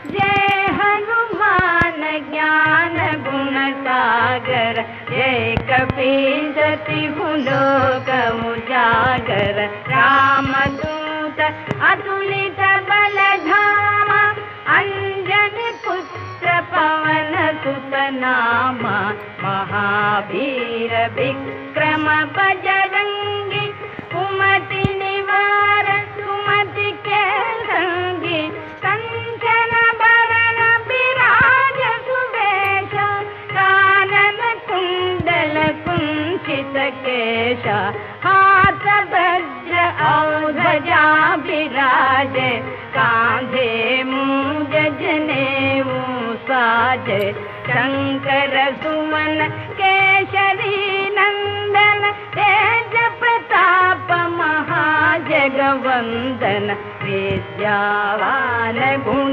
जय हनुमान ज्ञान गुण सागर, जय कपीसति लोक उजागर। रामदूत अतुलित बल धामा, अंजनी पुत्र पवन सुत नामा। महावीर विक्रम बजरंगी, कुमति निवार सुमति के संगी। कंचन बरन विराज सुवेश, कानन कुंडल कुंचित केश। हाथ वज्र और ध्वजा विराजे, कांधे मूंज जनेऊ साजे। शंकर सुमन केसरी नंदन, तेज प्रताप महाजगवंदन। विद्यावान गुण